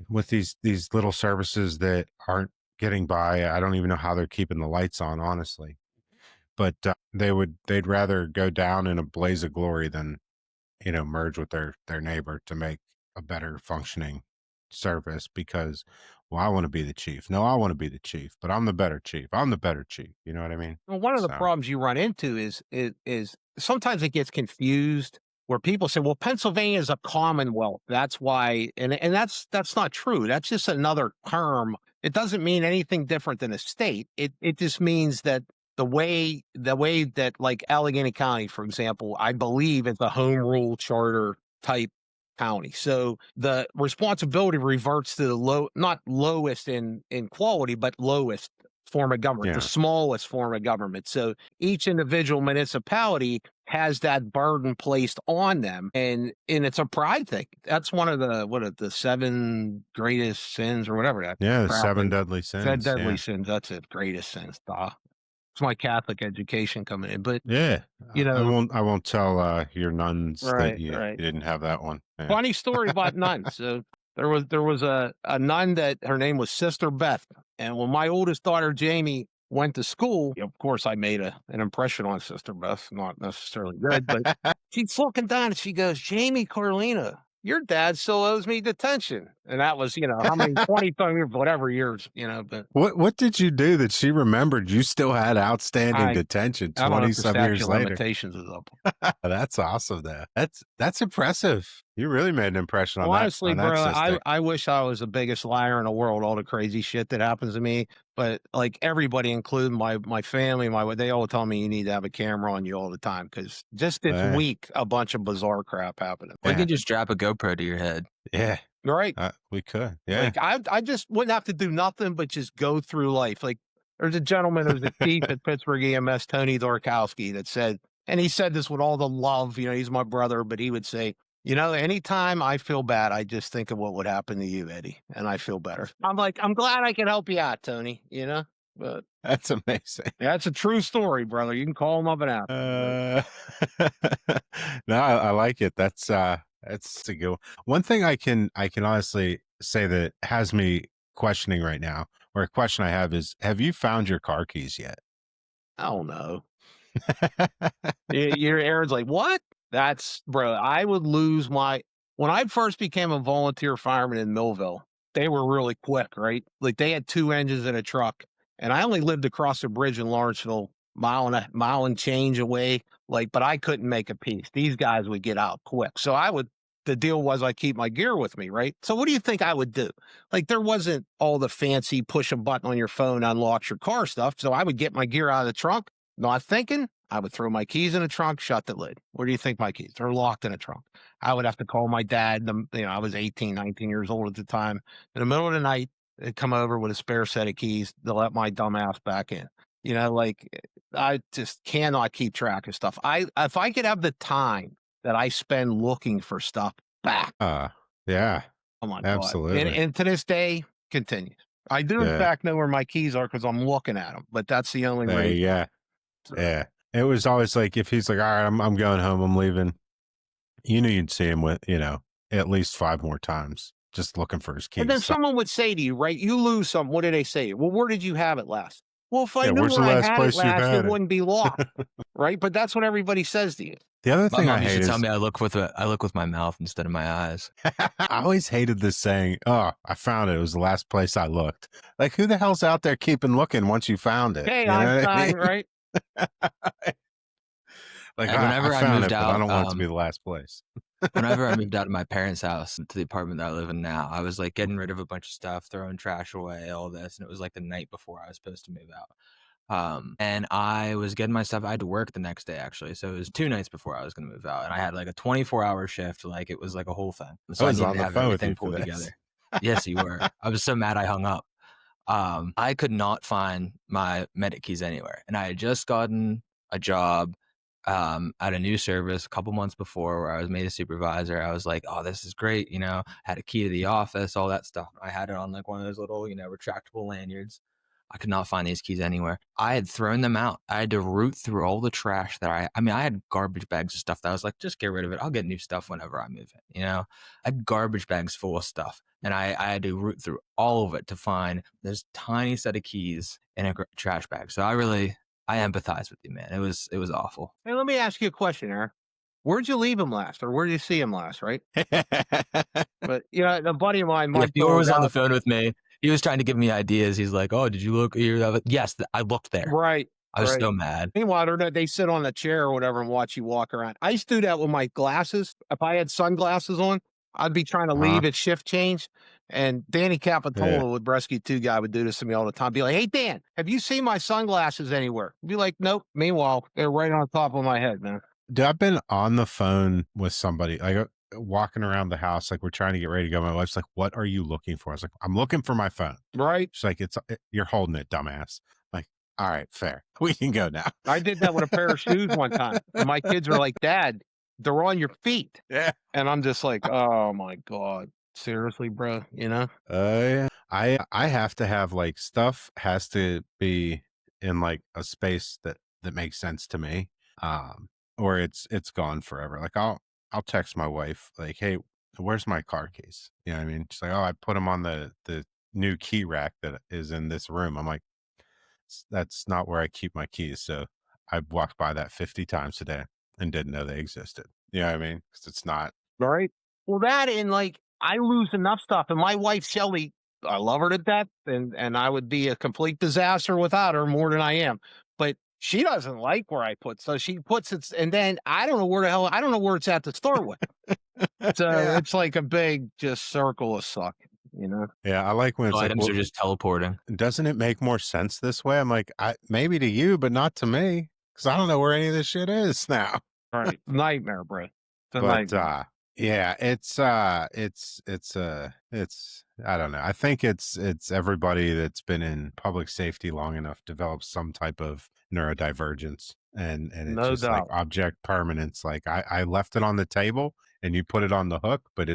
with these little services that aren't getting by. I don't even know how they're keeping the lights on, honestly, but they'd rather go down in a blaze of glory than merge with their neighbor to make a better functioning service because, well, I want to be the chief. No, I want to be the chief, but I'm the better chief. I'm the better chief. You know what I mean? Well, one of the So problems you run into is sometimes it gets confused where people say, "Well, Pennsylvania is a commonwealth. That's why," and that's not true. That's just another term. It doesn't mean anything different than a state. It just means that the way that like Allegheny County, for example, I believe it's a home rule charter type county. So the responsibility reverts to the not lowest in quality, but lowest form of government, the Yeah. smallest form of government. So each individual municipality has that burden placed on them, and it's a pride thing. That's one of the 7 greatest sins or whatever that Yeah. The crap 7 is. deadly Said sins. deadly Yeah. sins. That's it. Greatest sins. It's my Catholic education coming in, but Yeah. you I know, won't. I won't tell your nuns that right, you right. didn't have that one. Yeah. Funny story about nuns. So there was a nun that her name was Sister Beth, and when my oldest daughter Jamie went to school, of course I made an impression on Sister Beth, not necessarily good, but she's looking down and she goes, "Jamie Carlino, your dad still owes me detention," and that was how many 20 years, whatever years, but What did you do that she remembered you still had outstanding I detention I don't know 20 if the some statute years of later? limitations is up. That's awesome though. That's impressive. You really made an impression on that Honestly, bro, I sister. I wish I was the biggest liar in the world, all the crazy shit that happens to me. But like everybody, including my family, they all tell me you need to have a camera on you all the time because just this Yeah. week, a bunch of bizarre crap happened. Or you Yeah. can just strap a GoPro to your head. Yeah. Right? We could. Yeah. Like I just wouldn't have to do nothing but just go through life. Like there's a gentleman who's a chief at Pittsburgh EMS, Tony Dorkowski, that said, and he said this with all the love. He's my brother, but he would say, anytime I feel bad, I just think of what would happen to you, Eddie, and I feel better. I'm like, I'm glad I can help you out, Tony. But That's amazing. that's a true story, brother. You can call him up and ask. No, I like it. That's a good one. One thing I can honestly say that has me questioning right now, or a question I have is, have you found your car keys yet? Oh no. Your Aaron's like, what? Bro, I would lose when I first became a volunteer fireman in Millville, they were really quick, right? Like they had 2 engines in a truck, and I only lived across the bridge in Lawrenceville, mile and change away, but I couldn't make a piece. These guys would get out quick. So the deal was I keep my gear with me, right? So what do you think I would do? Like there wasn't all the fancy push a button on your phone, unlocks your car stuff. So I would get my gear out of the trunk, not thinking, I would throw my keys in a trunk, shut the lid. Where do you think my keys? They're locked in a trunk. I would have to call my dad. I was 18, 19 years old at the time. In the middle of the night, they'd come over with a spare set of keys to let my dumb ass back in. I just cannot keep track of stuff. If I could have the time that I spend looking for stuff back. Yeah. Oh my God. Absolutely. And to this day, continues. I do, in fact, know where my keys are because I'm looking at them, but that's the only reason. Yeah. Yeah. It was always like, if he's like, all right, I'm going home, I'm leaving, you'd see him with, at least 5 more times just looking for his keys. And then someone would say to you, right, you lose some. What did they say? Well, where did you have it last? Well, if I knew where I had it last, it wouldn't be locked, right? But that's what everybody says to you. The other thing My mom I used hate to is tell me I look with my mouth instead of my eyes. I always hated this saying, "Oh, I found it. It was the last place I looked." Like, who the hell's out there keeping looking once you found it? Hey, you know what I mean? right? Like, And whenever I I found moved it, but I out, don't want it to be the last place. whenever I moved out of my parents' house to the apartment that I live in now, I was like getting rid of a bunch of stuff, throwing trash away, all this, and it was like the night before I was supposed to move out. And I was getting my stuff. I had to work the next day actually, so it was 2 nights before I was going to move out, and I had like a 24-hour shift. Like it was like a whole thing. So I was needed on to the have phone with everything you for pulled this. together. Yes, you were. I was so mad I hung up. I could not find my medic keys anywhere, and I had just gotten a job at a new service a couple months before where I was made a supervisor. I was like, oh, this is great. Had a key to the office, all that stuff. I had it on like one of those little, retractable lanyards. I could not find these keys anywhere. I had thrown them out. I had to root through all the trash that I had garbage bags of stuff that I was like, just get rid of it. I'll get new stuff whenever I move it. I had garbage bags full of stuff, and I had to root through all of it to find this tiny set of keys in a trash bag. So I empathize with you, man. It was awful. Hey, let me ask you a question, Aaron. Where'd you leave him last, or where did you see him last, right? But a buddy of mine, If Dior was on the phone with me, he was trying to give me ideas. He's like, "Oh, did you look here?" Yes, I looked there. Right. I was so mad. Meanwhile, they sit on a chair or whatever and watch you walk around. I used to do that with my glasses. If I had sunglasses on, I'd be trying to leave at shift change. And Danny Capitola with Rescue 2 guy would do this to me all the time. Be like, hey, Dan, have you seen my sunglasses anywhere? Be like, nope. Meanwhile, they're right on top of my head, man. Dude, I've been on the phone with somebody. Like walking around the house, like we're trying to get ready to go. My wife's like, "What are you looking for?" I was like, "I'm looking for my phone." Right. She's like, you're holding it, dumbass." I'm like, all right, fair. We can go now. I did that with a pair of shoes one time, and my kids are like, "Dad, they're on your feet," Yeah. and I'm just like, "Oh my god, seriously, bro?" You know? Yeah. I have to have like stuff has to be in like a space that makes sense to me. Um, or it's gone forever. Like I'll text my wife like, "Hey, where's my car keys?" You know what I mean? She's like, "Oh, I put them on the new key rack that is in this room." I'm like, That's not where I keep my keys." So I walked by that 50 times today and didn't know they existed. You know what I mean? Because it's not. Right? Well, that and like I lose enough stuff, and my wife Shelly, I love her to death, and I would be a complete disaster without her more than I am. But she doesn't like where I put, so she puts it, and then I don't know where the hell I don't know where it's at to start with. So Yeah. it's like a big just circle of suck, you know? Yeah. I like when So it's like, items well, are just teleporting. doesn't it make more sense this way? I'm like, maybe to you, but not to me. Because I don't know where any of this shit is now. Right. Nightmare, bro. It's a But nightmare. yeah, it's I don't know. I think it's everybody that's been in public safety long enough develops some type of neurodivergence, and it's No just like doubt. object permanence. Like I left it on the table and you put it on the hook, but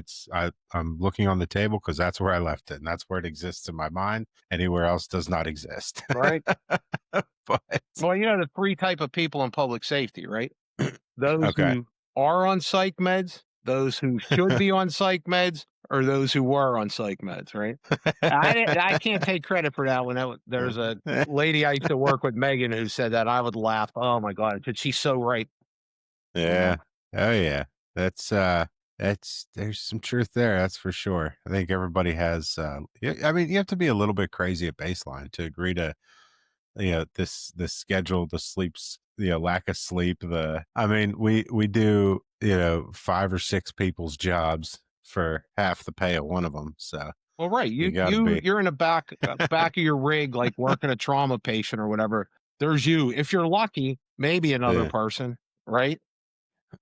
I'm looking on the table because that's where I left it and that's where it exists in my mind. Anywhere else does not exist. Right? But Well, you know the three type of people in public safety, right? Those okay. who are on psych meds, those who should be on psych meds, or those who were on psych meds, right? I can't take credit for that one. There's a lady I used to work with, Megan, who said that. I would laugh. Oh my god, but she's so right. You know, Yeah. Oh yeah. That's there's some truth there, that's for sure. I think everybody has I mean, you have to be a little bit crazy at baseline to agree to, this schedule, the sleeps, lack of sleep, I mean, we do, 5 or 6 people's jobs for half the pay of one of them. So well, right. you got to be You're in the back of your rig, like working a trauma patient or whatever. There's you. If you're lucky, maybe another yeah. person, right?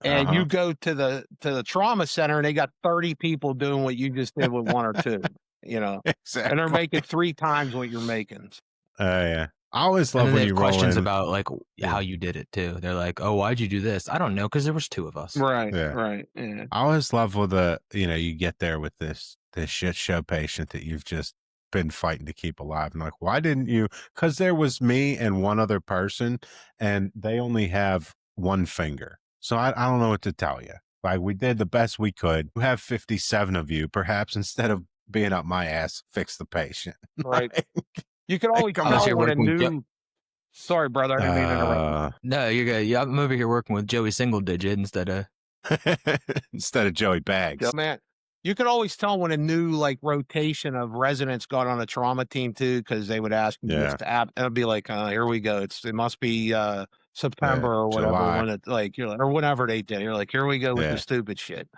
And you Uh-huh. go to the trauma center and they got 30 people doing what you just did with one or two, you know, and they're making Exactly. 3 times what you're making. Oh yeah. I always And love then they when have you roll questions in. about like how Yeah. you did it too. They're like, "Oh, why'd you do this?" I don't know because there was two of us. Right, Yeah. right, yeah. I always love with you get there with this shit show patient that you've just been fighting to keep alive. And like, why didn't you? Because there was me and one other person, and they only have one finger. So I don't know what to tell you. Like, we did the best we could. We have 57 of you. Perhaps instead of being up my ass, fix the patient. Right. like, You can like, always come Unless on. tell you're when a working with new sorry, brother, I didn't mean to interrupt you. no, you're good. Yeah, I'm over here working with Joey Single Digit instead of Instead of Joey Yeah, Bags. man. You could always tell when a new, like, rotation of residents got on a trauma team too, because they would ask you Yeah. just to app and it'd be like, here we go. It must be, Yeah. September or whatever July. when it's like, you're like or whatever they did. You're like, "Here we go with the Yeah. stupid shit."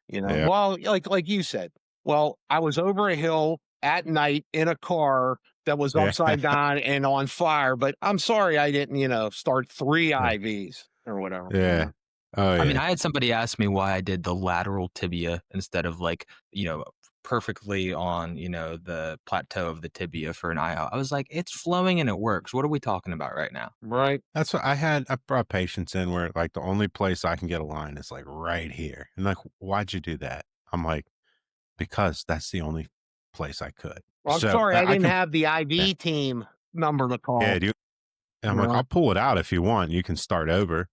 You know? Yeah. Well, like you said, well, I was over a hill at night in a car that was Yeah. upside down and on fire, but I'm sorry I didn't, start 3 IVs or whatever, you Yeah. know? Oh I mean, yeah. I had somebody ask me why I did the lateral tibia instead of like, perfectly on, the plateau of the tibia for an IO. I was like, it's flowing and it works. What are we talking about right now? Right? That's what I brought patients in where like the only place I can get a line is like right here. And like, why'd you do that? I'm like, because that's the only place I could. Well, I'm So sorry I I didn't can, have the yeah, IV team number to yeah, call, dude. And I'm you like, know? I'll pull it out if you want. You can start over.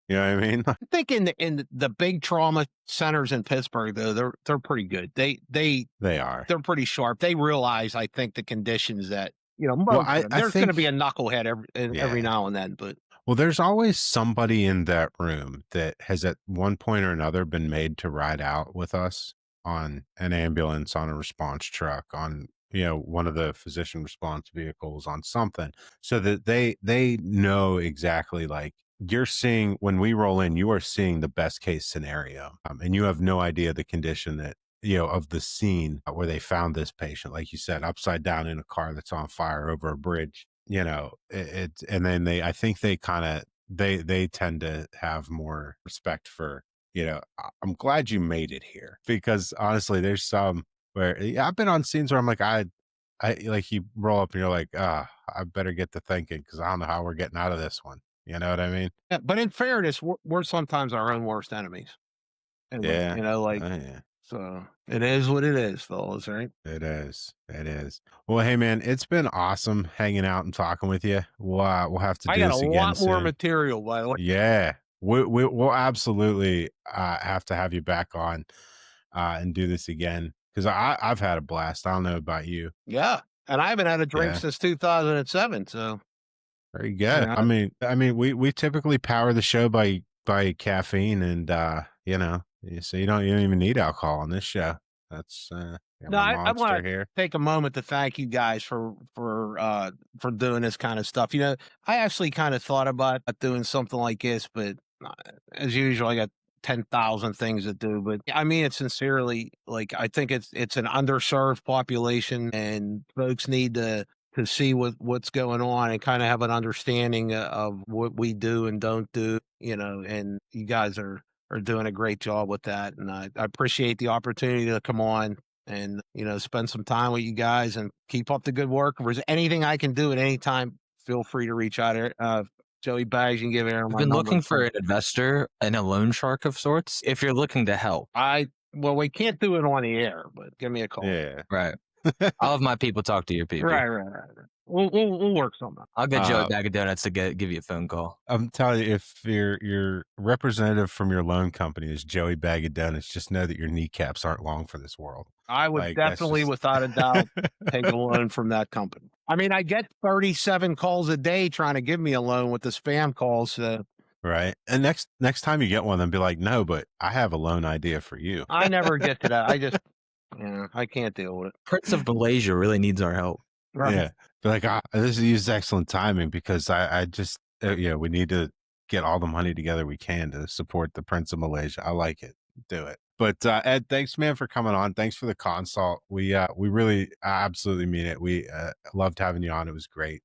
You know what I mean? I think in the big trauma centers in Pittsburgh, though, they're pretty good. They are. They're pretty sharp. They realize, I think, the conditions that, Well, most of them. I There's gonna be a think, knucklehead every yeah. now and then, but Well, there's always somebody in that room that has at one point or another been made to ride out with us on an ambulance, on a response truck, on one of the physician response vehicles, on something, so that they know exactly like you're seeing when we roll in, you are seeing the best case scenario, and you have no idea the condition that of the scene where they found this patient, like you said, upside down in a car that's on fire over a bridge. And then I think they kind of they tend to have more respect for I'm glad you made it here because honestly, there's some where yeah, I've been on scenes where I'm like, I like you roll up and you're like, I better get to thinking because I don't know how we're getting out of this one. You know what I mean? Yeah, but in fairness, we're sometimes our own worst enemies. And, Yeah. you know, like, Oh, yeah. so it is what it is, fellas, right? It is. It is. Well, hey man, it's been awesome hanging out and talking with you. We'll have to I do got a this again lot more soon. material, by the way. Yeah. We'll absolutely have to have you back on and do this again because I've had a blast. I don't know about you. Yeah. And I haven't had a drink Yeah. since 2007. So, Very you good. know, I mean, we typically power the show by caffeine and so you don't even need alcohol on this show. That's got no, my I monster want to here. take a moment to thank you guys for doing this kind of stuff. You know, I actually kind of thought about doing something like this, but uh, as usual, I got 10,000 things to do. But I mean it sincerely. Like I think it's an underserved population, and folks need to see what's going on and kind of have an understanding of what we do and don't do. You know, and you guys are doing a great job with that, and I appreciate the opportunity to come on and spend some time with you guys and keep up the good work. If there's anything I can do at any time, feel free to reach out. Joey Bags, you can give Aaron I've my been number. looking for an investor and a loan shark of sorts. If you're looking to help, Well, we can't do it on the air, but give me a call. Yeah. right? I'll have my people talk to your people. Right. We'll work something out. I'll get Joe a bag of donuts to give you a phone call. I'm telling you, if your representative from your loan company is Joey Bag of Donuts, just know that your kneecaps aren't long for this world. I would Like that's definitely, just without a doubt, take a loan from that company. I mean, I get 37 calls a day trying to give me a loan with the spam calls. right. And next time you get one, then be like, no, but I have a loan idea for you. I never get to that. I can't deal with it. Prince of Malaysia really needs our help. Right. Yeah. Be like, this is excellent timing because I just we need to get all the money together we can to support the Prince of Malaysia. I like it. Do it. But Ed, thanks man for coming on. Thanks for the consult. We really absolutely mean it. We loved having you on. It was great.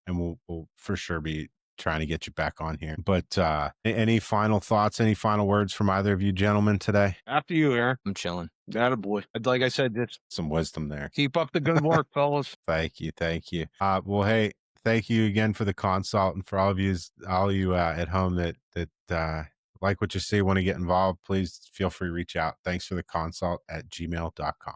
And we'll for sure be trying to get you back on here. But any final thoughts, any final words from either of you gentlemen today? After you, Aaron. I'm chilling. Attaboy. Like I said, just Some wisdom there. keep up the good work, fellas. Thank you. Well, hey, thank you again for the consult and for all you at home that like what you see, want to get involved, please feel free to reach out. Thanks for the consult at gmail.com.